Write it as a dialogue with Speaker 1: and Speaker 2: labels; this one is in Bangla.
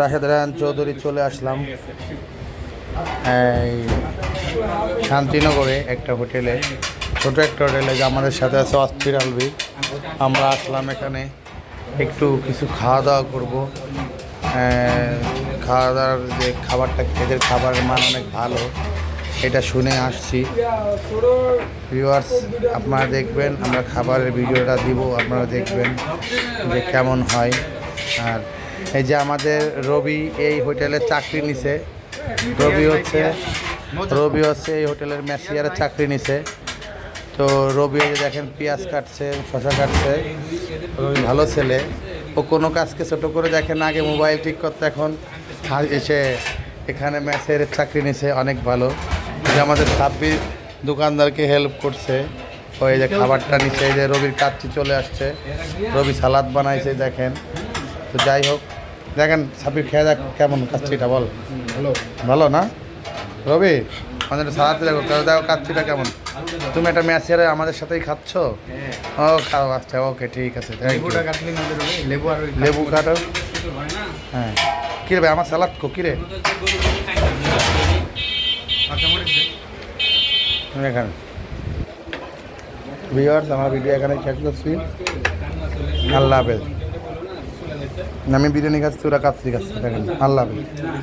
Speaker 1: রাশেদ রায়হান চৌধুরী চলে আসলাম এই শান্তিনগরে একটা হোটেলে, ছোট একটা হোটেলে, যে আমাদের সাথে আছে অস্থির আলবি। আমরা আসলাম এখানে একটু কিছু খাওয়া দাওয়া করবো। খাওয়া দাওয়ার যে খাবারটা, এদের খাবারের মান অনেক ভালো, এটা শুনে আসছি। ভিউয়ার্স, আপনারা দেখবেন, আমরা খাবারের ভিডিওটা দিব, আপনারা দেখবেন যে কেমন হয়। আর এই যে আমাদের রবি এই হোটেলে চাকরি নিছে, রবি হচ্ছে এই হোটেলের ম্যানেজারের চাকরি নিছে। তো রবি যে দেখেন পেঁয়াজ কাটছে, শশা কাটছে, রবি ভালো ছেলে। ও কোনো কাজকে ছোটো করে দেখেন, আগে মোবাইল ঠিক করতে, এখন এসে এখানে ম্যানেজারের চাকরি নিছে, অনেক ভালো। যে আমাদের সাব্বির দোকানদারকে হেল্প করছে, ওই যে খাবারটা নিচ্ছে। এই যে রবির কাচ্চি চলে আসছে, রবি সালাদ বানাইছে দেখেন। তো যাই হোক, দেখেন সাব্বির খেয়ে দেখ কেমন কাচ্চিটা, বল। ভালো, ভালো না রবি? আমাদের সালাদ দেখো, দেখো কাচ্চিটা কেমন। তুমি একটা ম্যাচেরে আমাদের সাথেই খাচ্ছ? ও খাও, আচ্ছা, ওকে, ঠিক আছে। লেবু কাটো। হ্যাঁ, কী রে আমার সালাদ কো, কী রে এখানে? ভিউয়ার্স, আমার ভিডিও এখানে শেষ করছি। আল্লাহ হাফেজ। আমি বিরিয়ানি খাচ্ছি, ওরা কাচ্চি খাচ্ছে, দেখেন। আল্লাহ হাফেজ।